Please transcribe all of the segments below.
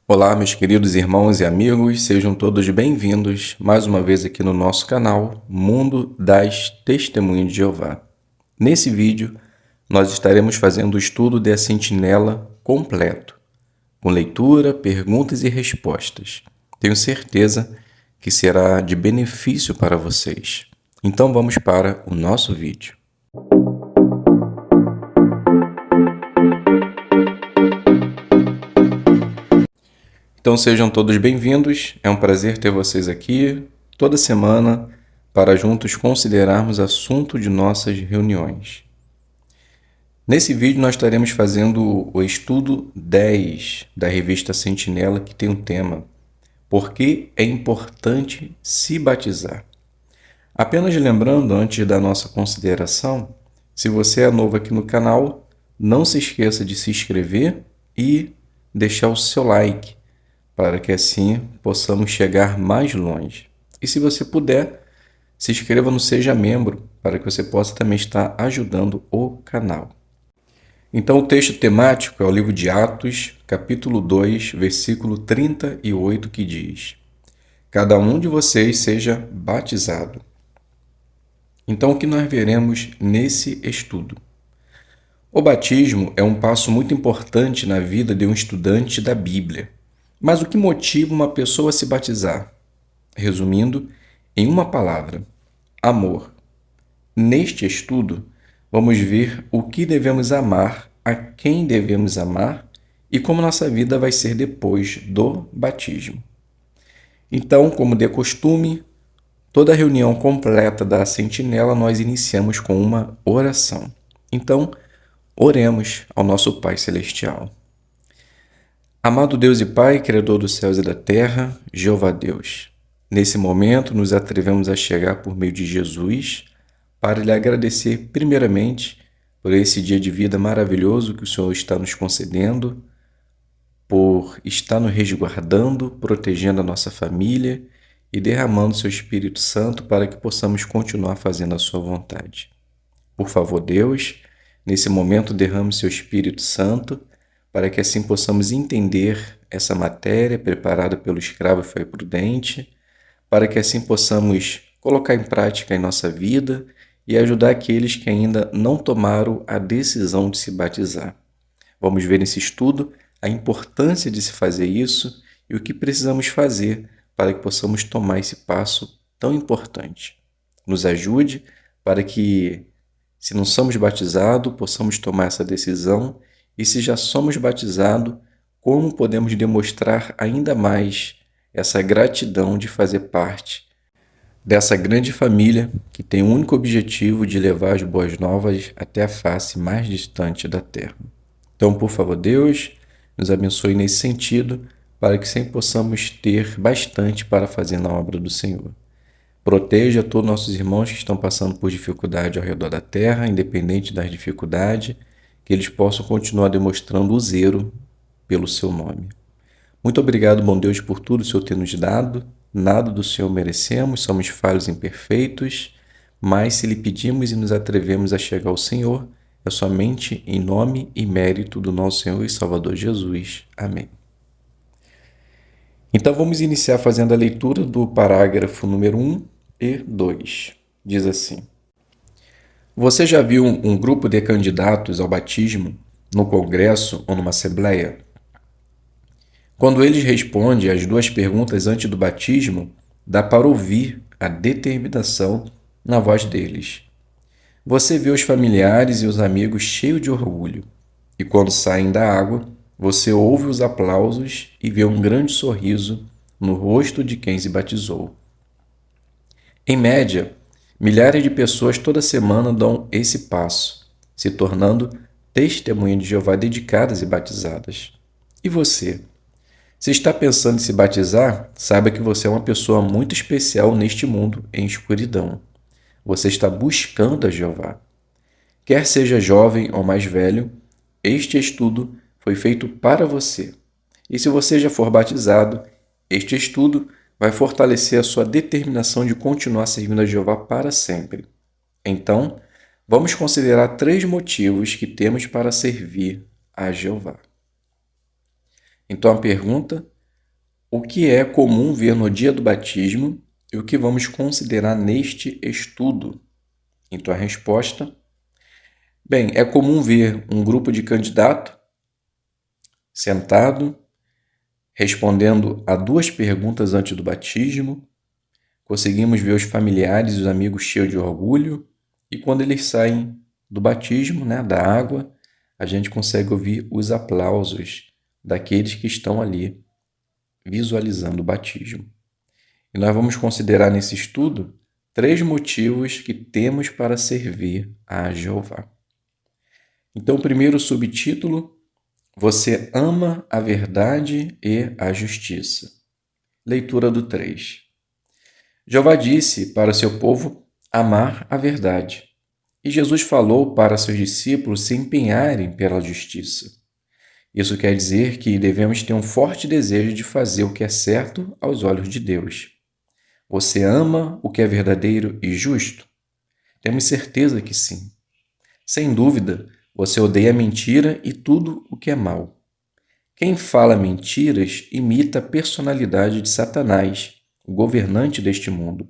Olá, meus queridos irmãos e amigos, sejam todos bem-vindos mais uma vez aqui no nosso canal Mundo das Testemunhas de Jeová. Nesse vídeo, nós estaremos fazendo o estudo da Sentinela completo, com leitura, perguntas e respostas. Tenho certeza que será de benefício para vocês. Então vamos para o nosso vídeo. Então sejam todos bem-vindos, é um prazer ter vocês aqui toda semana para juntos considerarmos assunto de nossas reuniões. Nesse vídeo nós estaremos fazendo o estudo 10 da revista Sentinela, que tem um tema: Por que é importante se batizar? Apenas lembrando, antes da nossa consideração, se você é novo aqui no canal, não se esqueça de se inscrever e deixar o seu like, para que assim possamos chegar mais longe. E se você puder, se inscreva no Seja Membro, para que você possa também estar ajudando o canal. Então o texto temático é o livro de Atos, capítulo 2, versículo 38, que diz: Cada um de vocês seja batizado. Então o que nós veremos nesse estudo? O batismo é um passo muito importante na vida de um estudante da Bíblia. Mas o que motiva uma pessoa a se batizar? Resumindo, em uma palavra: amor. Neste estudo, vamos ver o que devemos amar, a quem devemos amar e como nossa vida vai ser depois do batismo. Então, como de costume, toda a reunião completa da Sentinela nós iniciamos com uma oração. Então, oremos ao nosso Pai Celestial. Amado Deus e Pai, Criador dos céus e da terra, Jeová Deus, nesse momento nos atrevemos a chegar por meio de Jesus para lhe agradecer primeiramente por esse dia de vida maravilhoso que o Senhor está nos concedendo, por estar nos resguardando, protegendo a nossa família e derramando seu Espírito Santo para que possamos continuar fazendo a sua vontade. Por favor, Deus, nesse momento derrame seu Espírito Santo para que assim possamos entender essa matéria preparada pelo escravo Fé e Prudente, para que assim possamos colocar em prática em nossa vida e ajudar aqueles que ainda não tomaram a decisão de se batizar. Vamos ver nesse estudo a importância de se fazer isso e o que precisamos fazer para que possamos tomar esse passo tão importante. Nos ajude para que, se não somos batizados, possamos tomar essa decisão. E se já somos batizados, como podemos demonstrar ainda mais essa gratidão de fazer parte dessa grande família que tem o único objetivo de levar as boas novas até a face mais distante da terra. Então, por favor, Deus, nos abençoe nesse sentido, para que sempre possamos ter bastante para fazer na obra do Senhor. Proteja todos nossos irmãos que estão passando por dificuldade ao redor da terra, independente das dificuldades, que eles possam continuar demonstrando o zelo pelo seu nome. Muito obrigado, bom Deus, por tudo que o Senhor tem nos dado. Nada do Senhor merecemos, somos falhos e imperfeitos, mas se lhe pedimos e nos atrevemos a chegar ao Senhor, é somente em nome e mérito do nosso Senhor e Salvador Jesus. Amém. Então vamos iniciar fazendo a leitura do parágrafo número 1 e 2. Diz assim: Você já viu um grupo de candidatos ao batismo no congresso ou numa assembleia? Quando eles respondem às duas perguntas antes do batismo, dá para ouvir a determinação na voz deles. Você vê os familiares e os amigos cheios de orgulho, e quando saem da água, você ouve os aplausos e vê um grande sorriso no rosto de quem se batizou. Em média, milhares de pessoas toda semana dão esse passo, se tornando testemunhas de Jeová dedicadas e batizadas. E você? Se está pensando em se batizar, saiba que você é uma pessoa muito especial neste mundo em escuridão. Você está buscando a Jeová. Quer seja jovem ou mais velho, este estudo foi feito para você. E se você já for batizado, este estudo vai fortalecer a sua determinação de continuar servindo a Jeová para sempre. Então, vamos considerar 3 motivos que temos para servir a Jeová. Então a pergunta: O que é comum ver no dia do batismo e o que vamos considerar neste estudo? Então a resposta: bem, é comum ver um grupo de candidato sentado, respondendo a 2 perguntas antes do batismo. Conseguimos ver os familiares e os amigos cheios de orgulho, e quando eles saem do batismo, da água, a gente consegue ouvir os aplausos daqueles que estão ali visualizando o batismo. E nós vamos considerar nesse estudo 3 motivos que temos para servir a Jeová. Então, o primeiro subtítulo: Você ama a verdade e a justiça. Leitura do 3. Jeová disse para seu povo amar a verdade. E Jesus falou para seus discípulos se empenharem pela justiça. Isso quer dizer que devemos ter um forte desejo de fazer o que é certo aos olhos de Deus. Você ama o que é verdadeiro e justo? Temos certeza que sim. Sem dúvida, você odeia a mentira e tudo o que é mal. Quem fala mentiras imita a personalidade de Satanás, o governante deste mundo.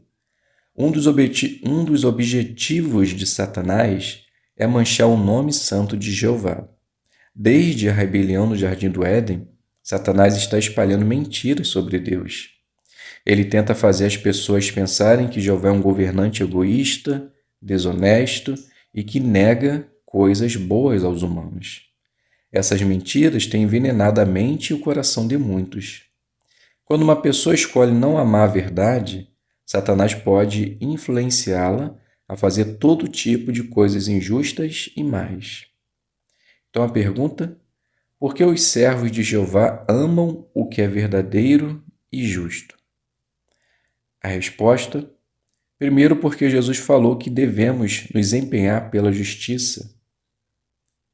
Um dos objetivos de Satanás é manchar o nome santo de Jeová. Desde a rebelião no Jardim do Éden, Satanás está espalhando mentiras sobre Deus. Ele tenta fazer as pessoas pensarem que Jeová é um governante egoísta, desonesto e que nega coisas boas aos humanos. Essas mentiras têm envenenado a mente e o coração de muitos. Quando uma pessoa escolhe não amar a verdade, Satanás pode influenciá-la a fazer todo tipo de coisas injustas e más. Então a pergunta: por que os servos de Jeová amam o que é verdadeiro e justo? A resposta: primeiro, porque Jesus falou que devemos nos empenhar pela justiça.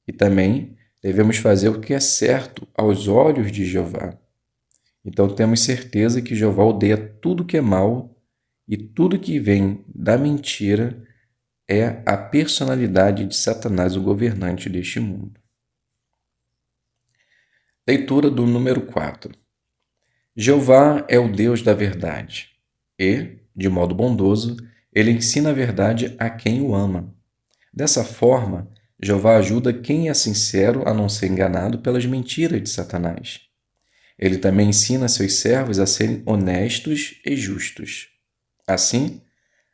E também devemos fazer o que é certo aos olhos de Jeová. Então temos certeza que Jeová odeia tudo que é mal e tudo que vem da mentira é a personalidade de Satanás, o governante deste mundo. Leitura do número 4. Jeová é o Deus da verdade e, de modo bondoso, ele ensina a verdade a quem o ama. Dessa forma, Jeová ajuda quem é sincero a não ser enganado pelas mentiras de Satanás. Ele também ensina seus servos a serem honestos e justos. Assim,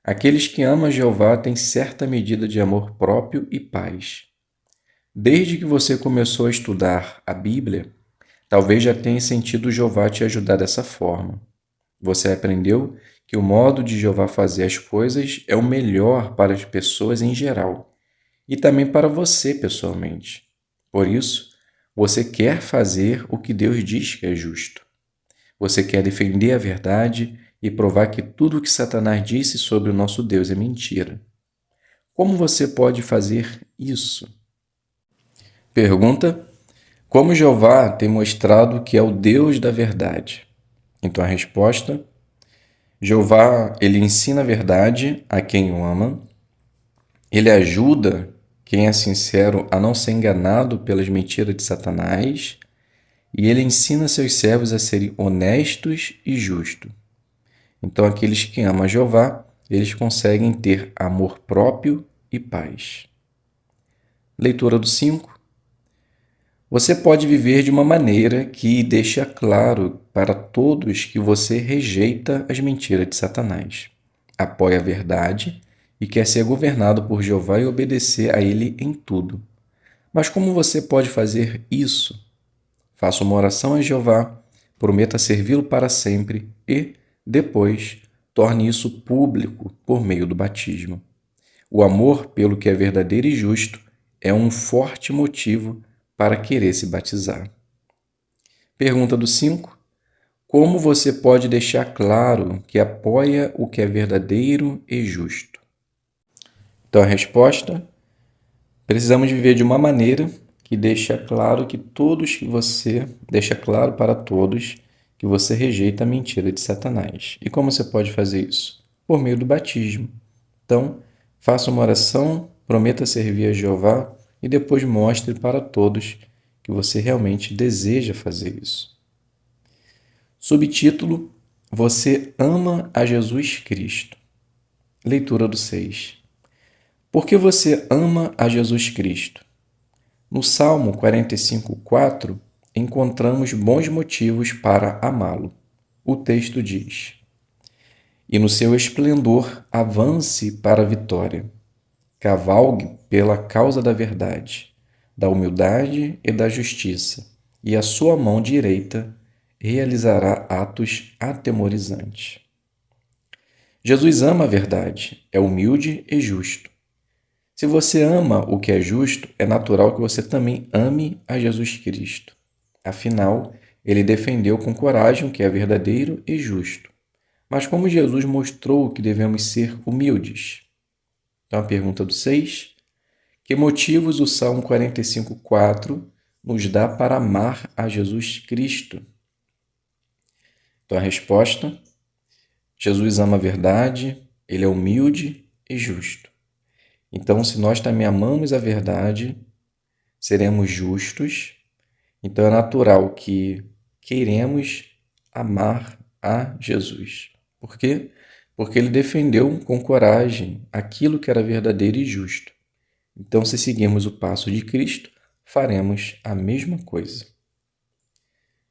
aqueles que amam Jeová têm certa medida de amor próprio e paz. Desde que você começou a estudar a Bíblia, talvez já tenha sentido Jeová te ajudar dessa forma. Você aprendeu que o modo de Jeová fazer as coisas é o melhor para as pessoas em geral e também para você pessoalmente. Por isso, você quer fazer o que Deus diz que é justo. Você quer defender a verdade e provar que tudo o que Satanás disse sobre o nosso Deus é mentira. Como você pode fazer isso? Pergunta: como Jeová tem mostrado que é o Deus da verdade? Então a resposta: Jeová, ele ensina a verdade a quem o ama, ele ajuda quem é sincero a não ser enganado pelas mentiras de Satanás, e ele ensina seus servos a serem honestos e justos. Então, aqueles que amam a Jeová, eles conseguem ter amor próprio e paz. Leitura do 5. Você pode viver de uma maneira que deixa claro para todos que você rejeita as mentiras de Satanás, apoia a verdade e quer ser governado por Jeová e obedecer a ele em tudo. Mas como você pode fazer isso? Faça uma oração a Jeová, prometa servi-lo para sempre e, depois, torne isso público por meio do batismo. O amor pelo que é verdadeiro e justo é um forte motivo para querer se batizar. Pergunta do 5. Como você pode deixar claro que apoia o que é verdadeiro e justo? Então a resposta: precisamos viver de uma maneira que deixa claro para todos que você rejeita a mentira de Satanás. E como você pode fazer isso? Por meio do batismo. Então, faça uma oração, prometa servir a Jeová e depois mostre para todos que você realmente deseja fazer isso. Subtítulo: Você ama a Jesus Cristo. Leitura do 6. Por que você ama a Jesus Cristo? No Salmo 45:4, encontramos bons motivos para amá-lo. O texto diz: E no seu esplendor avance para a vitória. Cavalgue pela causa da verdade, da humildade e da justiça, e a sua mão direita realizará atos atemorizantes. Jesus ama a verdade, é humilde e justo. Se você ama o que é justo, é natural que você também ame a Jesus Cristo. Afinal, ele defendeu com coragem o que é verdadeiro e justo. Mas como Jesus mostrou que devemos ser humildes? Então, a pergunta do 6. Que motivos o Salmo 45:4 nos dá para amar a Jesus Cristo? Então, a resposta: Jesus ama a verdade, ele é humilde e justo. Então, se nós também amamos a verdade, seremos justos. Então, é natural que queiremos amar a Jesus. Por quê? Porque ele defendeu com coragem aquilo que era verdadeiro e justo. Então, se seguirmos o passo de Cristo, faremos a mesma coisa.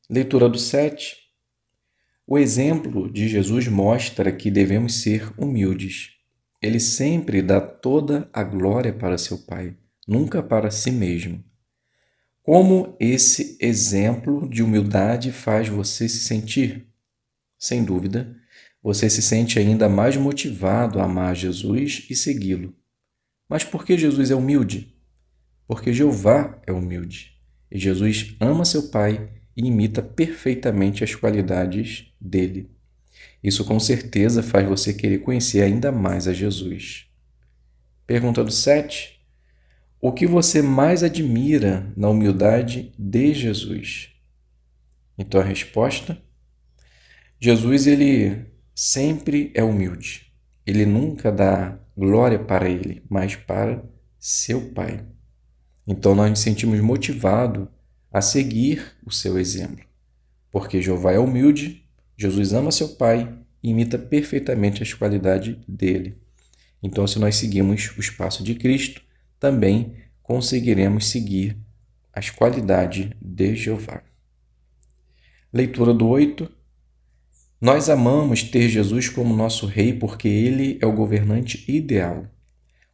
Leitura do 7. O exemplo de Jesus mostra que devemos ser humildes. Ele sempre dá toda a glória para seu Pai, nunca para si mesmo. Como esse exemplo de humildade faz você se sentir? Sem dúvida, você se sente ainda mais motivado a amar Jesus e segui-lo. Mas por que Jesus é humilde? Porque Jeová é humilde. E Jesus ama seu Pai e imita perfeitamente as qualidades dele. Isso com certeza faz você querer conhecer ainda mais a Jesus. Pergunta do 7. O que você mais admira na humildade de Jesus? Então a resposta: Jesus, ele sempre é humilde. Ele nunca dá glória para ele, mas para seu Pai. Então nós nos sentimos motivados a seguir o seu exemplo. Porque Jeová é humilde, Jesus ama seu Pai e imita perfeitamente as qualidades dele. Então, se nós seguirmos os passos de Cristo, também conseguiremos seguir as qualidades de Jeová. Leitura do 8. Nós amamos ter Jesus como nosso Rei porque ele é o governante ideal.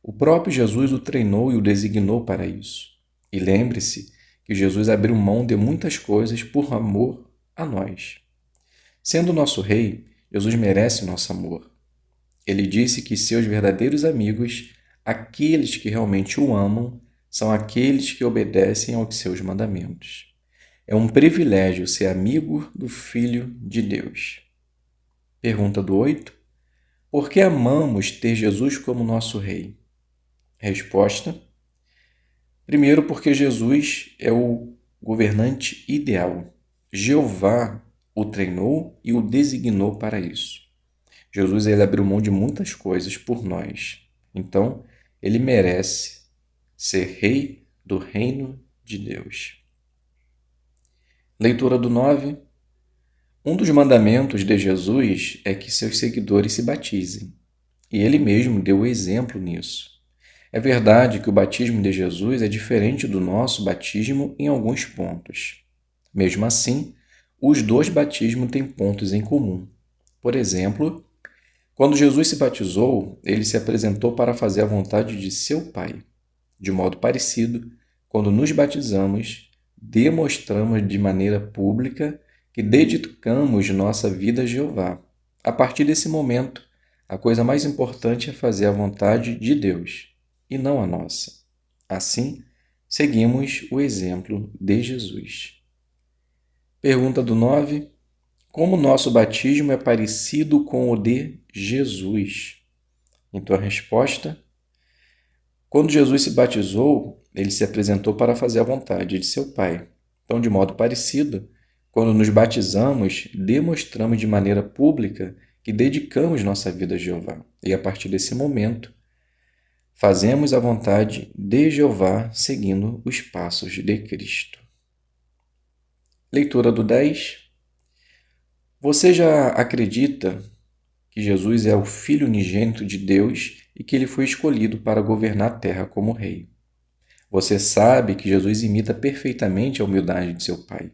O próprio Jesus o treinou e o designou para isso. E lembre-se que Jesus abriu mão de muitas coisas por amor a nós. Sendo nosso Rei, Jesus merece nosso amor. Ele disse que seus verdadeiros amigos, aqueles que realmente o amam, são aqueles que obedecem aos seus mandamentos. É um privilégio ser amigo do Filho de Deus. Pergunta do 8. Por que amamos ter Jesus como nosso Rei? Resposta: primeiro, porque Jesus é o governante ideal. Jeová o treinou e o designou para isso. Jesus, ele abriu mão de muitas coisas por nós. Então, ele merece ser rei do reino de Deus. Leitura do 9. Um dos mandamentos de Jesus é que seus seguidores se batizem. E ele mesmo deu o exemplo nisso. É verdade que o batismo de Jesus é diferente do nosso batismo em alguns pontos. Mesmo assim, os dois batismos têm pontos em comum. Por exemplo, quando Jesus se batizou, ele se apresentou para fazer a vontade de seu Pai. De modo parecido, quando nos batizamos, demonstramos de maneira pública que dedicamos nossa vida a Jeová. A partir desse momento, a coisa mais importante é fazer a vontade de Deus e não a nossa. Assim, seguimos o exemplo de Jesus. Pergunta do 9. Como nosso batismo é parecido com o de Jesus? Então a resposta: quando Jesus se batizou, ele se apresentou para fazer a vontade de seu Pai. Então, de modo parecido, quando nos batizamos, demonstramos de maneira pública que dedicamos nossa vida a Jeová. E a partir desse momento, fazemos a vontade de Jeová seguindo os passos de Cristo. Leitura do 10. Você já acredita que Jesus é o Filho unigênito de Deus e que ele foi escolhido para governar a terra como rei? Você sabe que Jesus imita perfeitamente a humildade de seu Pai.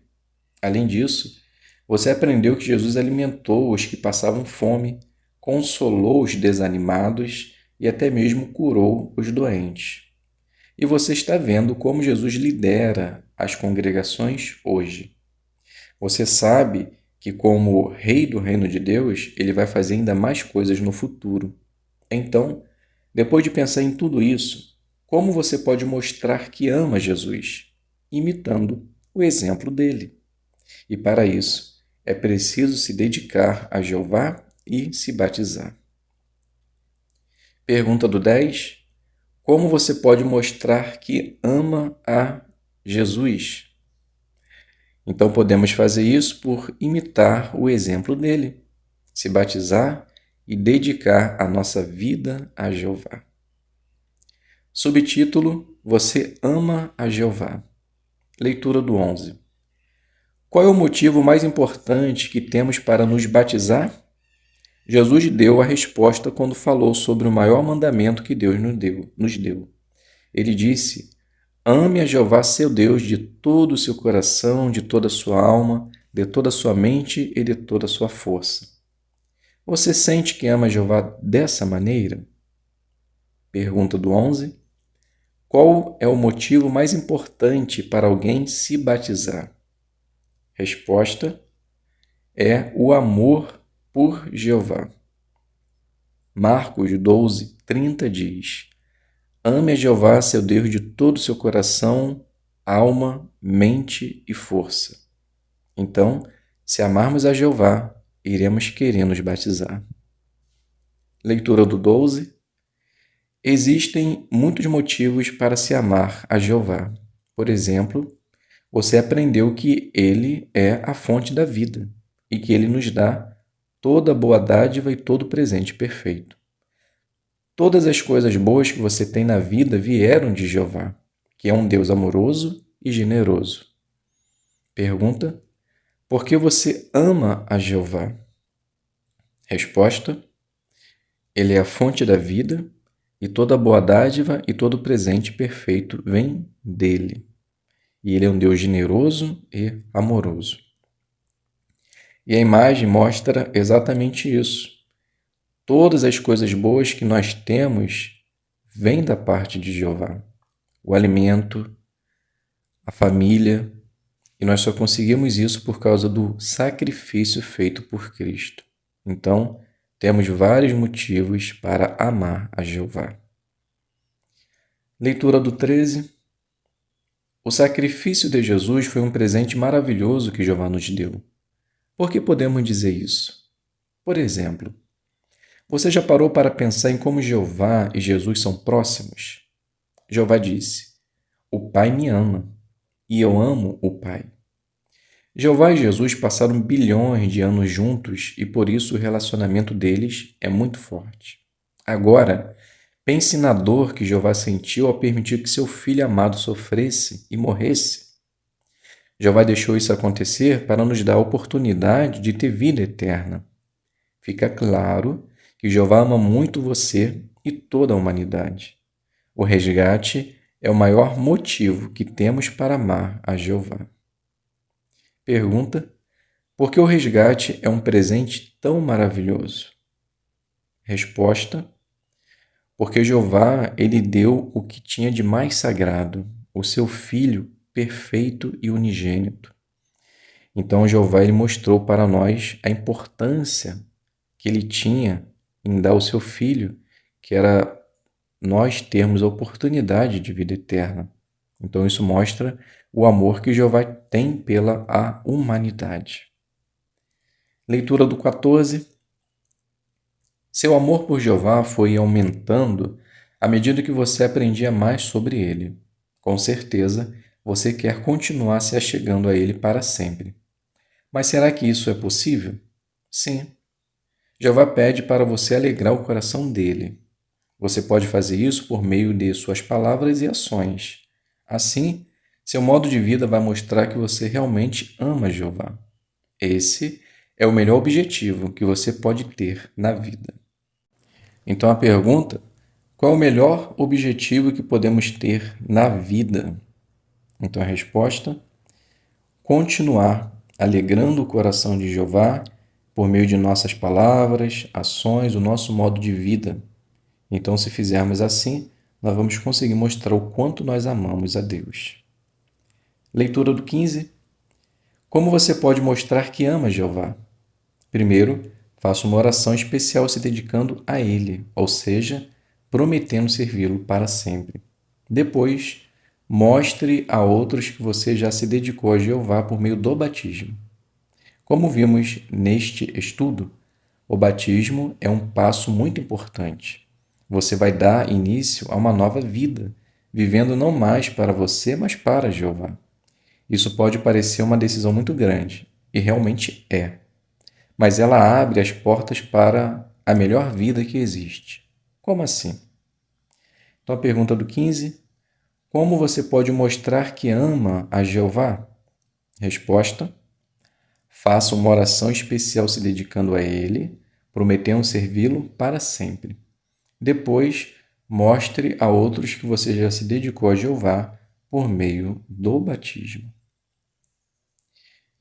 Além disso, você aprendeu que Jesus alimentou os que passavam fome, consolou os desanimados e até mesmo curou os doentes. E você está vendo como Jesus lidera as congregações hoje. Você sabe que, como Rei do Reino de Deus, ele vai fazer ainda mais coisas no futuro. Então, depois de pensar em tudo isso, como você pode mostrar que ama Jesus? Imitando o exemplo dele. E para isso, é preciso se dedicar a Jeová e se batizar. Pergunta do 10. Como você pode mostrar que ama a Jesus? Então podemos fazer isso por imitar o exemplo dele, se batizar e dedicar a nossa vida a Jeová. Subtítulo: Você ama a Jeová. Leitura do 11. Qual é o motivo mais importante que temos para nos batizar? Jesus deu a resposta quando falou sobre o maior mandamento que Deus nos deu. Ele disse: Ame a Jeová seu Deus de todo o seu coração, de toda a sua alma, de toda a sua mente e de toda a sua força. Você sente que ama a Jeová dessa maneira? Pergunta do 11. Qual é o motivo mais importante para alguém se batizar? Resposta é o amor por Jeová. Marcos 12, 30 diz: Ame a Jeová, seu Deus, de todo o seu coração, alma, mente e força. Então, se amarmos a Jeová, iremos querer nos batizar. Leitura do 12. Existem muitos motivos para se amar a Jeová. Por exemplo, você aprendeu que Ele é a fonte da vida e que Ele nos dá toda boa dádiva e todo presente perfeito. Todas as coisas boas que você tem na vida vieram de Jeová, que é um Deus amoroso e generoso. Pergunta: por que você ama a Jeová? Resposta: Ele é a fonte da vida e toda boa dádiva e todo presente perfeito vem dele. E ele é um Deus generoso e amoroso. E a imagem mostra exatamente isso. Todas as coisas boas que nós temos vêm da parte de Jeová. O alimento, a família, e nós só conseguimos isso por causa do sacrifício feito por Cristo. Então, temos vários motivos para amar a Jeová. Leitura do 13. O sacrifício de Jesus foi um presente maravilhoso que Jeová nos deu. Por que podemos dizer isso? Por exemplo, você já parou para pensar em como Jeová e Jesus são próximos? Jeová disse: O Pai me ama, e eu amo o Pai. Jeová e Jesus passaram bilhões de anos juntos e por isso o relacionamento deles é muito forte. Agora, pense na dor que Jeová sentiu ao permitir que seu filho amado sofresse e morresse. Jeová deixou isso acontecer para nos dar a oportunidade de ter vida eterna. Fica claro que Jeová ama muito você e toda a humanidade. O resgate é o maior motivo que temos para amar a Jeová. Pergunta: por que o resgate é um presente tão maravilhoso? Resposta: porque Jeová, ele deu o que tinha de mais sagrado, o seu Filho perfeito e unigênito. Então Jeová, ele mostrou para nós a importância que ele tinha em dar o seu Filho, que era nós termos a oportunidade de vida eterna. Então isso mostra o amor que Jeová tem pela a humanidade. Leitura do 14. Seu amor por Jeová foi aumentando à medida que você aprendia mais sobre ele. Com certeza, você quer continuar se achegando a ele para sempre. Mas será que isso é possível? Sim. Jeová pede para você alegrar o coração dele. Você pode fazer isso por meio de suas palavras e ações. Assim, seu modo de vida vai mostrar que você realmente ama Jeová. Esse é o melhor objetivo que você pode ter na vida. Então a pergunta: qual é o melhor objetivo que podemos ter na vida? Então a resposta: continuar alegrando o coração de Jeová por meio de nossas palavras, ações, o nosso modo de vida. Então, se fizermos assim, nós vamos conseguir mostrar o quanto nós amamos a Deus. Leitura do 15. Como você pode mostrar que ama Jeová? Primeiro, faça uma oração especial se dedicando a Ele, ou seja, prometendo servi-lo para sempre. Depois, mostre a outros que você já se dedicou a Jeová por meio do batismo. Como vimos neste estudo, o batismo é um passo muito importante. Você vai dar início a uma nova vida, vivendo não mais para você, mas para Jeová. Isso pode parecer uma decisão muito grande, e realmente é. Mas ela abre as portas para a melhor vida que existe. Como assim? Então a pergunta do 15: como você pode mostrar que ama a Jeová? Resposta: faça uma oração especial se dedicando a Ele, prometendo servi-lo para sempre. Depois, mostre a outros que você já se dedicou a Jeová por meio do batismo.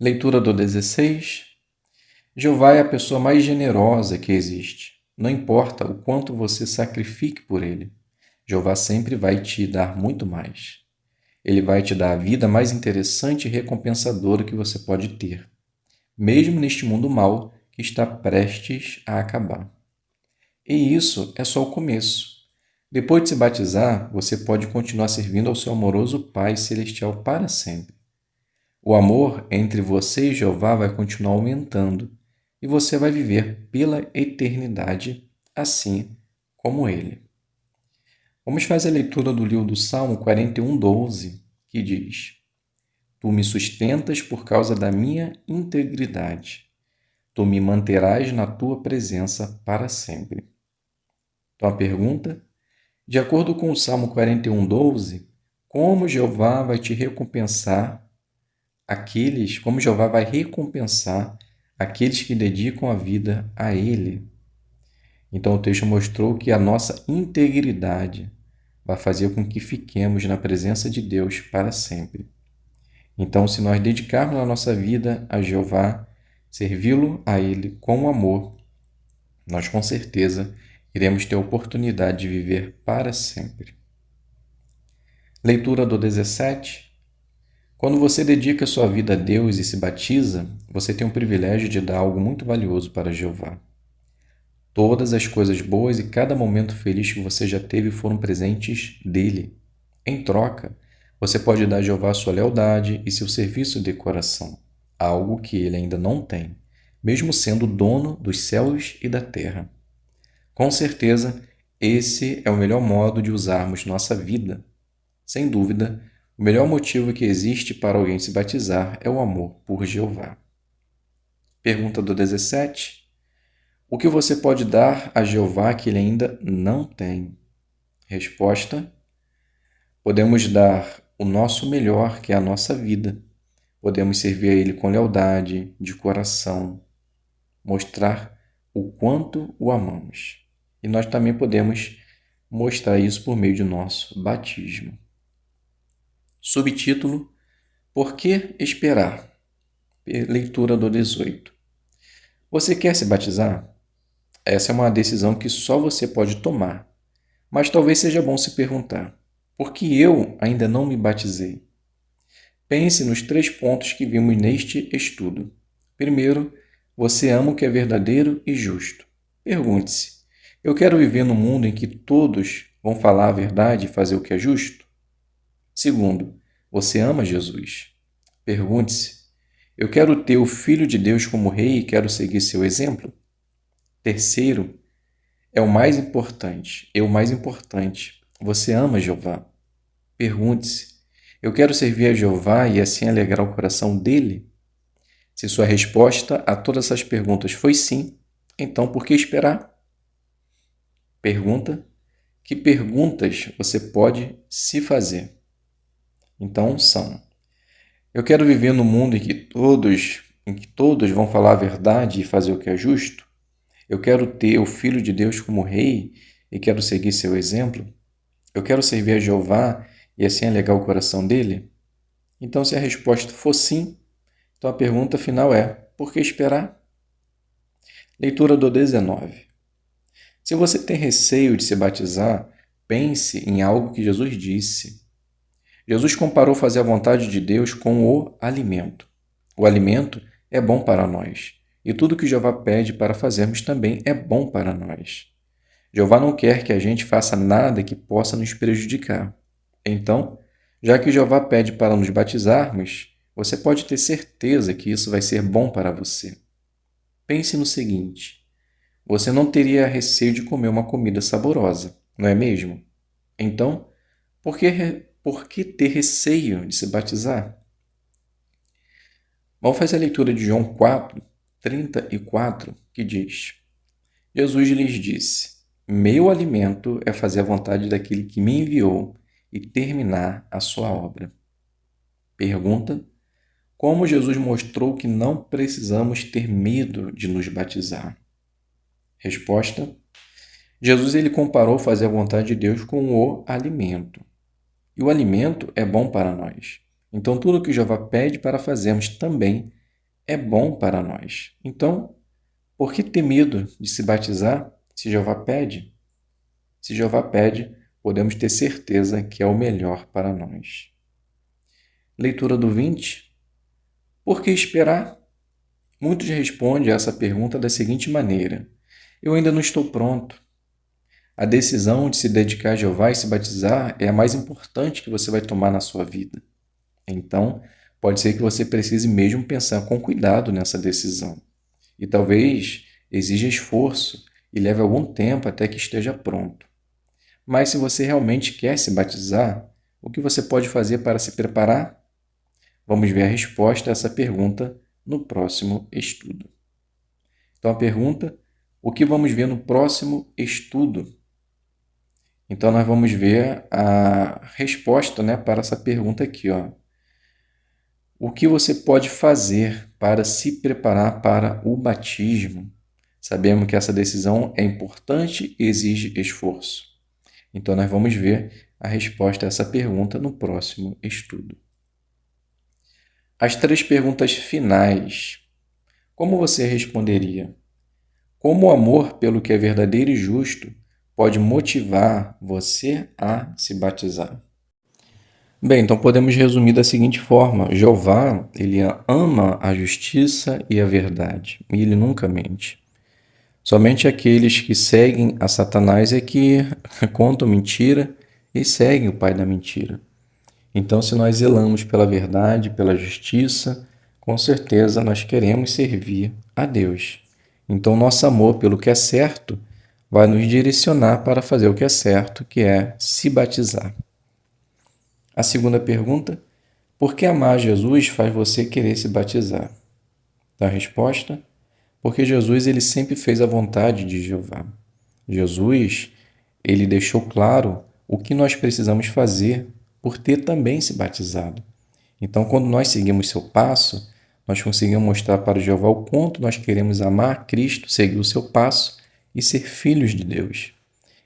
Leitura do 16. Jeová é a pessoa mais generosa que existe. Não importa o quanto você sacrifique por Ele, Jeová sempre vai te dar muito mais. Ele vai te dar a vida mais interessante e recompensadora que você pode ter, mesmo neste mundo mau que está prestes a acabar. E isso é só o começo. Depois de se batizar, você pode continuar servindo ao seu amoroso Pai Celestial para sempre. O amor entre você e Jeová vai continuar aumentando e você vai viver pela eternidade, assim como Ele. Vamos fazer a leitura do livro do Salmo 41:12, que diz: Tu me sustentas por causa da minha integridade. Tu me manterás na tua presença para sempre. Então a pergunta: de acordo com o Salmo 41:12, como Jeová vai recompensar aqueles que dedicam a vida a Ele? Então o texto mostrou que a nossa integridade vai fazer com que fiquemos na presença de Deus para sempre. Então, se nós dedicarmos a nossa vida a Jeová, servi-lo a Ele com amor, nós com certeza iremos ter a oportunidade de viver para sempre. Leitura do 17. Quando você dedica sua vida a Deus e se batiza, você tem o privilégio de dar algo muito valioso para Jeová. Todas as coisas boas e cada momento feliz que você já teve foram presentes dele. Em troca, você pode dar a Jeová sua lealdade e seu serviço de coração, algo que ele ainda não tem, mesmo sendo dono dos céus e da terra. Com certeza, esse é o melhor modo de usarmos nossa vida. Sem dúvida, o melhor motivo que existe para alguém se batizar é o amor por Jeová. Pergunta do 17. O que você pode dar a Jeová que ele ainda não tem? Resposta: podemos dar o nosso melhor, que é a nossa vida. Podemos servir a Ele com lealdade, de coração, mostrar o quanto o amamos. E nós também podemos mostrar isso por meio de nosso batismo. Subtítulo: Por que esperar? Leitura do 18. Você quer se batizar? Essa é uma decisão que só você pode tomar, mas talvez seja bom se perguntar: por que eu ainda não me batizei? Pense nos 3 pontos que vimos neste estudo. Primeiro, você ama o que é verdadeiro e justo. Pergunte-se: eu quero viver num mundo em que todos vão falar a verdade e fazer o que é justo? Segundo, você ama Jesus. Pergunte-se: eu quero ter o Filho de Deus como rei e quero seguir seu exemplo? Terceiro, o mais importante, você ama Jeová? Pergunte-se: eu quero servir a Jeová e assim alegrar o coração dele? Se sua resposta a todas essas perguntas foi sim, então por que esperar? Pergunta: que perguntas você pode se fazer? Então são: eu quero viver num mundo em que todos em que todos vão falar a verdade e fazer o que é justo? Eu quero ter o Filho de Deus como rei e quero seguir seu exemplo? Eu quero servir a Jeová e assim alegar o coração dele? Então, se a resposta for sim, então a pergunta final é: por que esperar? Leitura do 19. Se você tem receio de se batizar, pense em algo que Jesus disse. Jesus comparou fazer a vontade de Deus com o alimento. O alimento é bom para nós, e tudo que Jeová pede para fazermos também é bom para nós. Jeová não quer que a gente faça nada que possa nos prejudicar. Então, já que Jeová pede para nos batizarmos, você pode ter certeza que isso vai ser bom para você. Pense no seguinte: você não teria receio de comer uma comida saborosa, não é mesmo? Então, por que ter receio de se batizar? Vamos fazer a leitura de João 4, 34, que diz: Jesus lhes disse: Meu alimento é fazer a vontade daquele que me enviou e terminar a sua obra. Pergunta: como Jesus mostrou que não precisamos ter medo de nos batizar? Resposta: Jesus ele comparou fazer a vontade de Deus com o alimento. E o alimento é bom para nós. Então, tudo que Jeová pede para fazermos também é bom para nós. Então, por que ter medo de se batizar se Jeová pede? Se Jeová pede, podemos ter certeza que é o melhor para nós. Leitura do 20. Por que esperar? Muitos respondem a essa pergunta da seguinte maneira: eu ainda não estou pronto. A decisão de se dedicar a Jeová e se batizar é a mais importante que você vai tomar na sua vida. Então, pode ser que você precise mesmo pensar com cuidado nessa decisão. E talvez exija esforço e leve algum tempo até que esteja pronto. Mas se você realmente quer se batizar, o que você pode fazer para se preparar? Vamos ver a resposta a essa pergunta no próximo estudo. Então, a pergunta: o que vamos ver no próximo estudo? Então, nós vamos ver a resposta, para essa pergunta aqui. O que você pode fazer para se preparar para o batismo? Sabemos que essa decisão é importante e exige esforço. Então, nós vamos ver a resposta a essa pergunta no próximo estudo. As 3 perguntas finais. Como você responderia? Como o amor pelo que é verdadeiro e justo pode motivar você a se batizar? Bem, então podemos resumir da seguinte forma: Jeová, ele ama a justiça e a verdade, e ele nunca mente. Somente aqueles que seguem a Satanás é que contam mentira e seguem o pai da mentira. Então, se nós zelamos pela verdade, pela justiça, com certeza nós queremos servir a Deus. Então, nosso amor pelo que é certo vai nos direcionar para fazer o que é certo, que é se batizar. A segunda pergunta: por que amar Jesus faz você querer se batizar? A resposta: porque Jesus ele sempre fez a vontade de Jeová. Jesus ele deixou claro o que nós precisamos fazer por ter também se batizado. Então, quando nós seguimos seu passo, nós conseguimos mostrar para Jeová o quanto nós queremos amar Cristo, seguir o seu passo e ser filhos de Deus.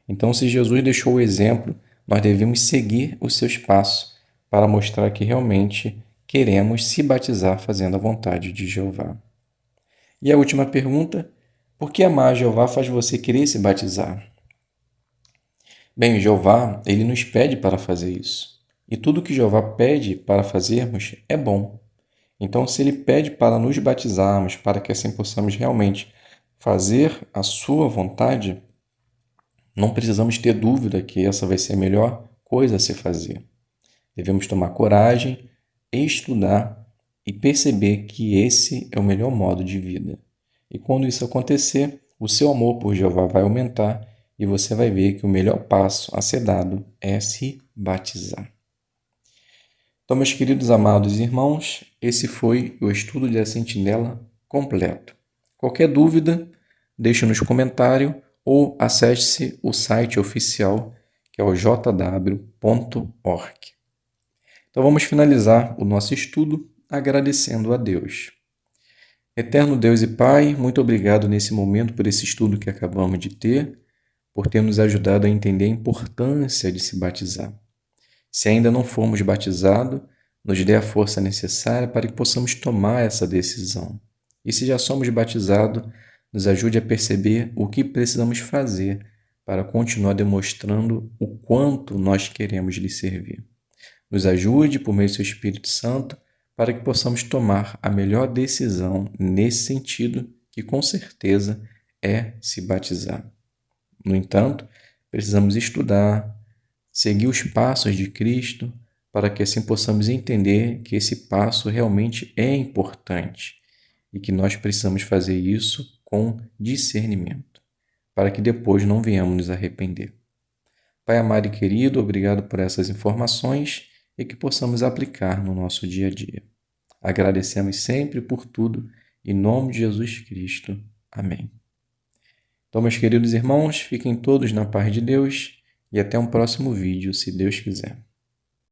Então, se Jesus deixou o exemplo, nós devemos seguir os seus passos para mostrar que realmente queremos se batizar fazendo a vontade de Jeová. E a última pergunta: por que amar Jeová faz você querer se batizar? Bem, Jeová, ele nos pede para fazer isso. E tudo que Jeová pede para fazermos é bom. Então, se ele pede para nos batizarmos, para que assim possamos realmente fazer a sua vontade, não precisamos ter dúvida que essa vai ser a melhor coisa a se fazer. Devemos tomar coragem, estudar e perceber que esse é o melhor modo de vida. E quando isso acontecer, o seu amor por Jeová vai aumentar e você vai ver que o melhor passo a ser dado é se batizar. Então, meus queridos amados irmãos, esse foi o estudo da Sentinela completo. Qualquer dúvida, deixe nos comentários ou acesse o site oficial, que é o jw.org. Então, vamos finalizar o nosso estudo agradecendo a Deus. Eterno Deus e Pai, muito obrigado nesse momento por esse estudo que acabamos de ter, por ter nos ajudado a entender a importância de se batizar. Se ainda não fomos batizados, nos dê a força necessária para que possamos tomar essa decisão. E se já somos batizados, nos ajude a perceber o que precisamos fazer para continuar demonstrando o quanto nós queremos lhe servir. Nos ajude, por meio do seu Espírito Santo, para que possamos tomar a melhor decisão nesse sentido, que com certeza é se batizar. No entanto, precisamos estudar, seguir os passos de Cristo, para que assim possamos entender que esse passo realmente é importante e que nós precisamos fazer isso com discernimento, para que depois não venhamos nos arrepender. Pai amado e querido, obrigado por essas informações e que possamos aplicar no nosso dia a dia. Agradecemos sempre por tudo, em nome de Jesus Cristo. Amém. Então, meus queridos irmãos, fiquem todos na paz de Deus e até um próximo vídeo, se Deus quiser.